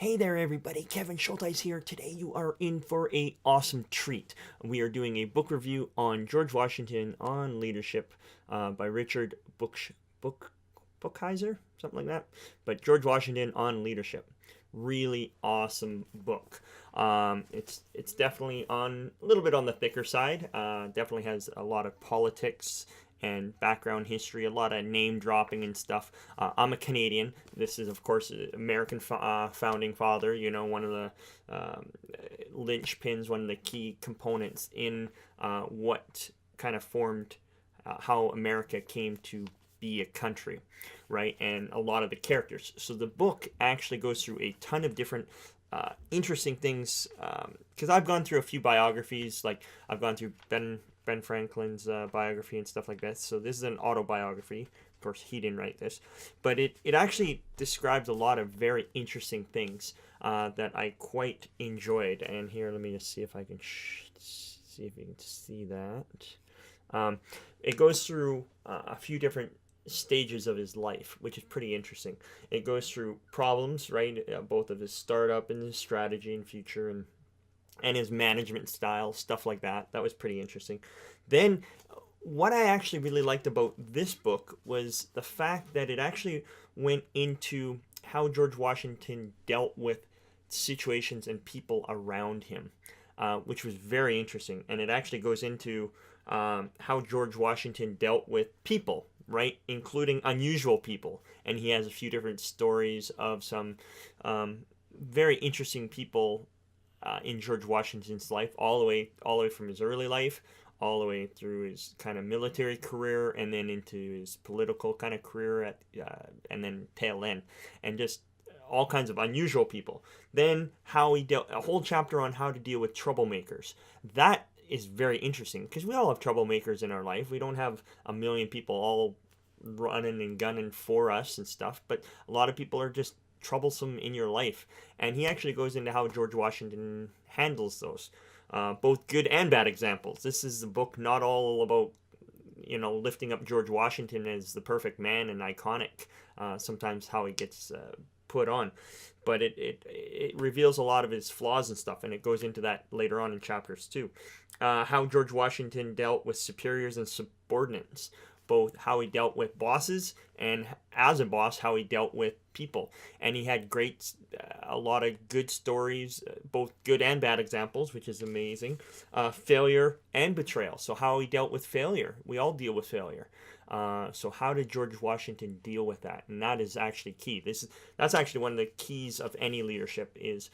Hey there everybody, Kevin Schulthies here. Today you are in for a awesome treat. We are doing a book review on George Washington on Leadership by Richard Brookhiser, something like that. But George Washington on Leadership. Really awesome book. It's definitely on a little bit on the thicker side. Definitely has a lot of politics and background history, a lot of name dropping and stuff. I'm a Canadian. This is, of course, American founding father. You know, one of the linchpins, one of the key components in what kind of formed how America came to be a country, right? And a lot of the characters. So the book actually goes through a ton of different interesting things, because I've gone through a few biographies. Like I've gone through Ben Franklin's biography and stuff like that. So this is an autobiography. Of course, he didn't write this, but it actually describes a lot of very interesting things that I quite enjoyed. And here, let me just see if I can see if you can see that. It goes through a few different stages of his life, which is pretty interesting. It goes through problems, right? Both of his startup and his strategy and future, and his management style, stuff like that. That was pretty interesting. Then, what I actually really liked about this book was the fact that it actually went into how George Washington dealt with situations and people around him, which was very interesting. And it actually goes into how George Washington dealt with people, right, including unusual people. And he has a few different stories of some very interesting people in George Washington's life, all the way from his early life, all the way through his kind of military career, and then into his political kind of career and then tail end, and just all kinds of unusual people. Then how he dealt, a whole chapter on how to deal with troublemakers. That is very interesting because we all have troublemakers in our life. We don't have a million people all running and gunning for us and stuff, but a lot of people are just troublesome in your life. And he actually goes into how George Washington handles those, both good and bad examples. This is the book not all about, you know, lifting up George Washington as the perfect man and iconic, sometimes how he gets put on, but it reveals a lot of his flaws and stuff, and it goes into that later on in chapters too. How George Washington dealt with superiors and subordinates, both how he dealt with bosses and as a boss how he dealt with people. And he had a lot of good stories, both good and bad examples, which is amazing. Failure and betrayal, so how he dealt with failure. We all deal with failure. So how did George Washington deal with that? And that is actually key. That's actually one of the keys of any leadership. Is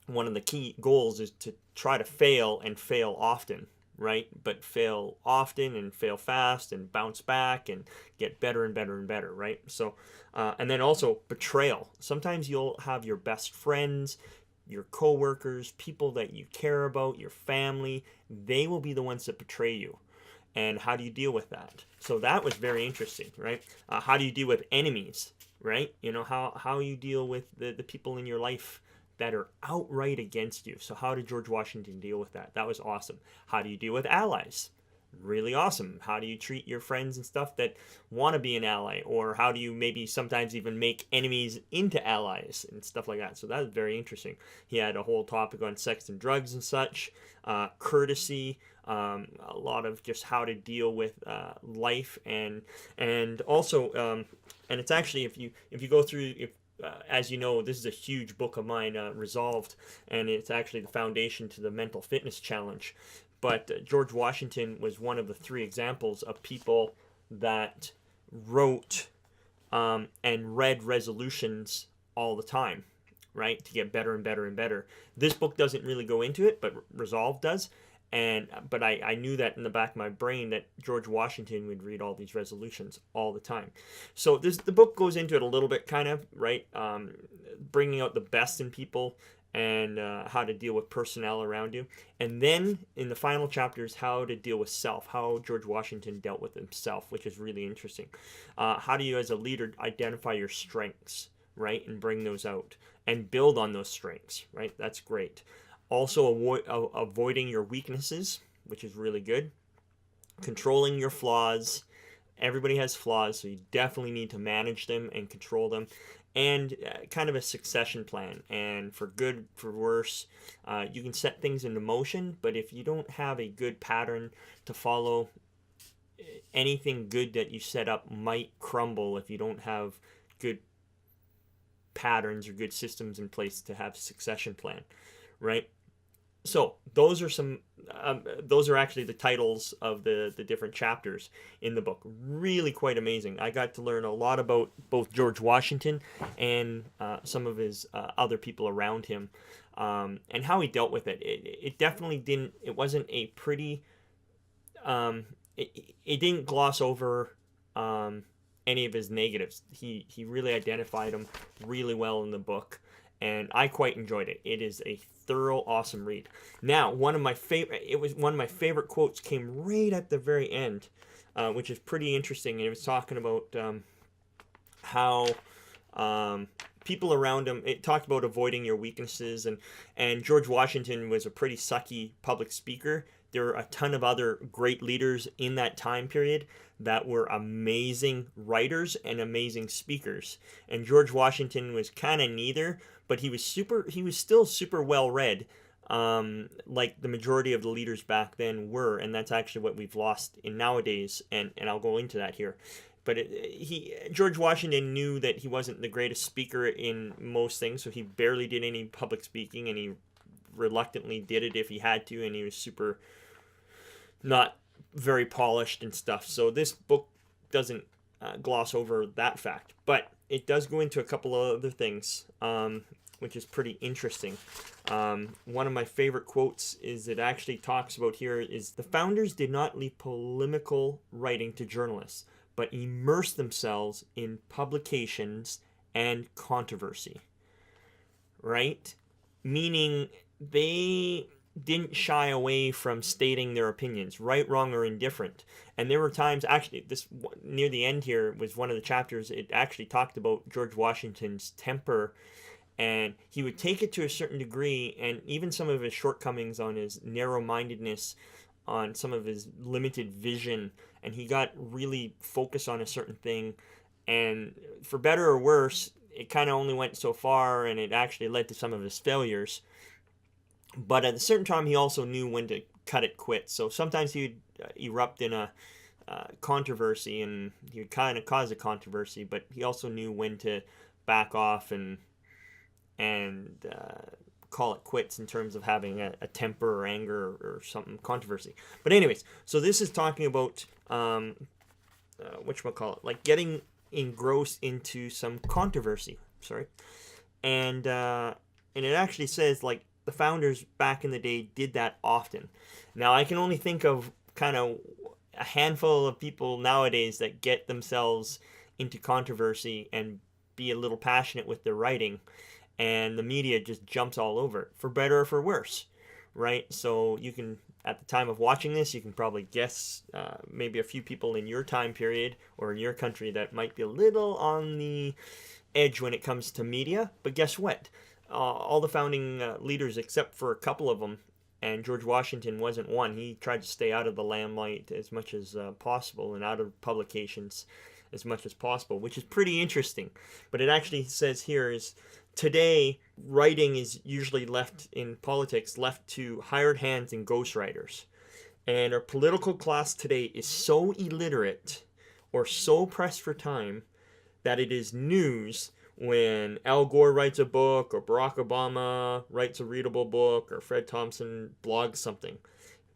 one of the key goals is to try to fail and fail often, right? But fail often and fail fast and bounce back and get better and better and better, right? So, and then also betrayal. Sometimes you'll have your best friends, your coworkers, people that you care about, your family. They will be the ones that betray you. And how do you deal with that? So that was very interesting, right? How do you deal with enemies, right? You know, how you deal with the people in your life that are outright against you. So how did George Washington deal with that? That was awesome. How do you deal with allies? Really awesome. How do you treat your friends and stuff that want to be an ally? Or how do you maybe sometimes even make enemies into allies and stuff like that? So that was very interesting. He had a whole topic on sex and drugs and such, courtesy, a lot of just how to deal with life, and also and it's actually, if you go through, as you know, this is a huge book of mine, Resolved, and it's actually the foundation to the mental fitness challenge. But George Washington was one of the 3 examples of people that wrote and read resolutions all the time, right, to get better and better and better. This book doesn't really go into it, but Resolve does. But I knew that in the back of my brain that George Washington would read all these resolutions all the time. So the book goes into it a little bit, kind of, right, bringing out the best in people and how to deal with personnel around you. And then in the final chapters, how to deal with self, how George Washington dealt with himself, which is really interesting. How do you as a leader identify your strengths, right, and bring those out and build on those strengths, right? That's great. Also avoiding your weaknesses, which is really good. Controlling your flaws. Everybody has flaws, so you definitely need to manage them and control them. and kind of a succession plan. And for good, for worse, you can set things into motion, but if you don't have a good pattern to follow, anything good that you set up might crumble if you don't have good patterns or good systems in place to have a succession plan, right? So those are actually the titles of the different chapters in the book. Really quite amazing. I got to learn a lot about both George Washington and some of his other people around him, and how he dealt with it. It definitely didn't. It wasn't a pretty. It didn't gloss over any of his negatives. He really identified them really well in the book, and I quite enjoyed it. It is a thorough, awesome read. Now, one of my favorite quotes came right at the very end, which is pretty interesting. It was talking about how people around him. It talked about avoiding your weaknesses, and George Washington was a pretty sucky public speaker. There were a ton of other great leaders in that time period that were amazing writers and amazing speakers. And George Washington was kind of neither, but he was still super well read, like the majority of the leaders back then were, and that's actually what we've lost in nowadays, and I'll go into that here. But George Washington knew that he wasn't the greatest speaker in most things, so he barely did any public speaking, and he reluctantly did it if he had to, and he was super not very polished and stuff. So this book doesn't gloss over that fact, but it does go into a couple of other things, which is pretty interesting. One of my favorite quotes is it actually talks about here is the founders did not leave polemical writing to journalists, but immersed themselves in publications and controversy, right? Meaning they didn't shy away from stating their opinions, right, wrong, or indifferent. And there were times, actually, this near the end here was one of the chapters, it actually talked about George Washington's temper, and he would take it to a certain degree, and even some of his shortcomings on his narrow-mindedness, on some of his limited vision, and he got really focused on a certain thing, and for better or worse, it kind of only went so far, and it actually led to some of his failures. But at a certain time, he also knew when to cut it quit. So sometimes he would erupt in a controversy, and he would kind of cause a controversy, but he also knew when to back off and call it quits in terms of having a temper or anger or something, controversy. But anyways, so this is talking about, whatchamacallit, like getting engrossed into some controversy, and it actually says, like, the founders back in the day did that often. Now, I can only think of kind of a handful of people nowadays that get themselves into controversy and be a little passionate with their writing, and the media just jumps all over it, for better or for worse, right? So you can, at the time of watching this, you can probably guess maybe a few people in your time period or in your country that might be a little on the edge when it comes to media. But guess what? All the founding leaders, except for a couple of them, and George Washington wasn't one, he tried to stay out of the limelight as much as possible and out of publications as much as possible, which is pretty interesting. But it actually says here is, today, writing is usually left in politics, left to hired hands and ghostwriters. And our political class today is so illiterate or so pressed for time that it is news when Al Gore writes a book, or Barack Obama writes a readable book, or Fred Thompson blogs something.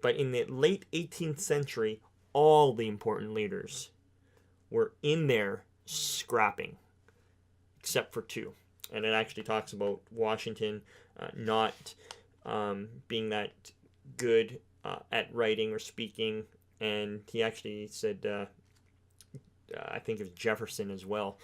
But in the late 18th century, all the important leaders were in there scrapping, except for two. And it actually talks about Washington not being that good at writing or speaking. And he actually said, I think it was Jefferson as well.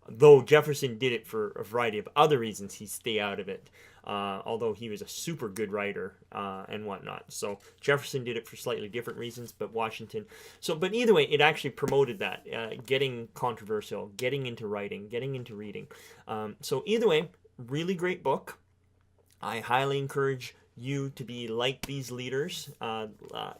Though Jefferson did it for a variety of other reasons, he stayed out of it, although he was a super good writer and whatnot. So Jefferson did it for slightly different reasons, but Washington. But either way, it actually promoted that, getting controversial, getting into writing, getting into reading. So either way, really great book. I highly encourage you to be like these leaders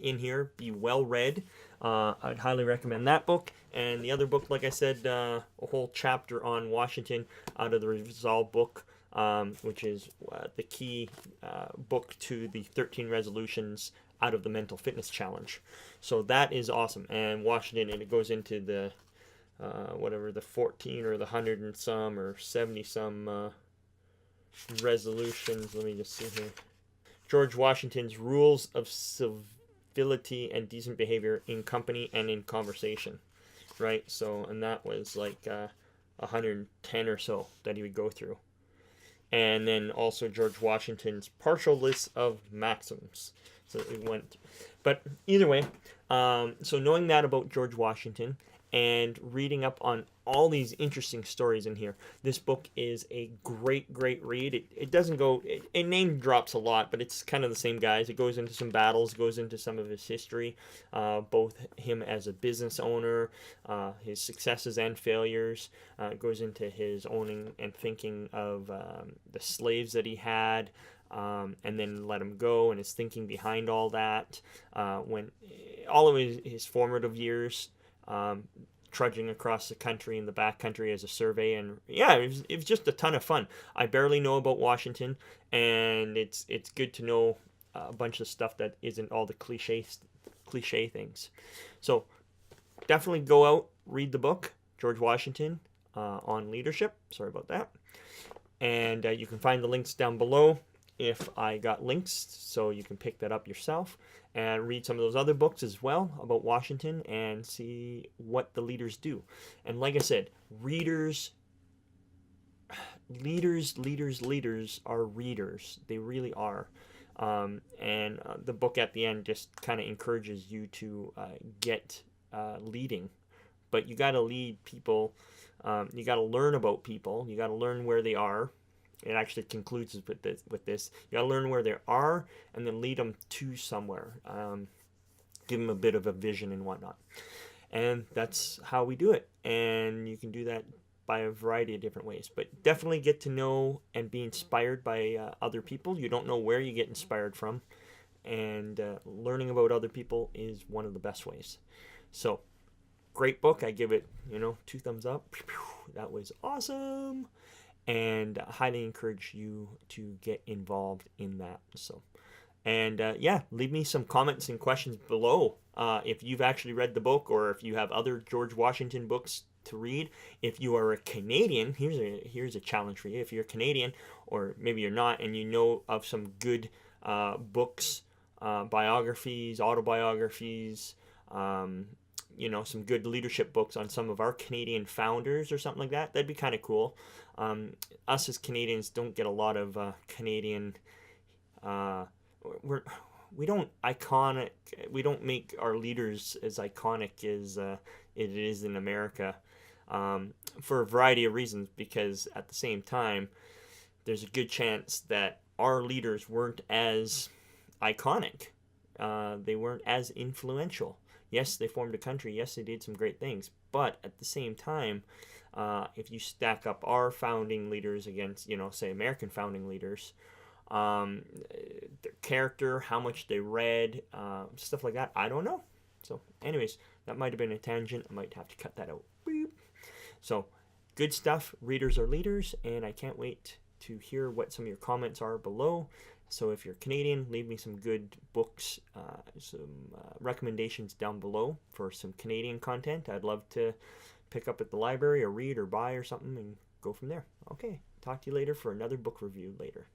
in here, be well read. I'd highly recommend that book. And the other book, like I said, a whole chapter on Washington out of the Resolve book, which is the key book to the 13 resolutions out of the Mental Fitness Challenge. So that is awesome. And Washington, and it goes into the whatever, the 14 or the 100 and some or 70 some resolutions. Let me just see here. George Washington's rules of civility and decent behavior in company and in conversation, right? So, and that was like 110 or so that he would go through. And then also George Washington's partial list of maxims. So it went, but either way, so knowing that about George Washington and reading up on all these interesting stories in here, this book is a great read. It doesn't go, it name drops a lot, but it's kind of the same guys. It goes into some battles, goes into some of his history, both him as a business owner, his successes and failures. It goes into his owning and thinking of the slaves that he had, and then let him go, and his thinking behind all that, when all of his formative years, trudging across the country in the back country as a survey. And yeah, it was just a ton of fun. I barely know about Washington, and it's good to know a bunch of stuff that isn't all the cliche things. So definitely go out, read the book, George Washington, on leadership. Sorry about that. And you can find the links down below if I got links, so you can pick that up yourself and read some of those other books as well about Washington and see what the leaders do. And like I said, leaders are readers. They really are. And the book at the end just kind of encourages you to get leading. But you got to lead people. You got to learn about people. You got to learn where they are. It actually concludes with this. You got to learn where they are and then lead them to somewhere. Give them a bit of a vision and whatnot. And that's how we do it. And you can do that by a variety of different ways. But definitely get to know and be inspired by other people. You don't know where you get inspired from. And learning about other people is one of the best ways. So, great book. I give it, 2 thumbs up. That was awesome. And highly encourage you to get involved in that. So, and yeah, leave me some comments and questions below if you've actually read the book or if you have other George Washington books to read. If you are a Canadian, here's a challenge for you. If you're Canadian, or maybe you're not, and you know of some good books, biographies, autobiographies, some good leadership books on some of our Canadian founders or something like that, that'd be kind of cool. Us as Canadians don't get a lot of Canadian. We don't make our leaders as iconic as it is in America, for a variety of reasons. Because at the same time, there's a good chance that our leaders weren't as iconic. They weren't as influential. Yes, they formed a country. Yes, they did some great things. But at the same time, if you stack up our founding leaders against, say, American founding leaders, their character, how much they read, stuff like that, I don't know. So anyways, that might have been a tangent. I might have to cut that out. Beep. So good stuff. Readers are leaders, and I can't wait to hear what some of your comments are below. So if you're Canadian, leave me some good books, some recommendations down below for some Canadian content. I'd love to pick up at the library or read or buy or something and go from there. Okay, talk to you later for another book review later.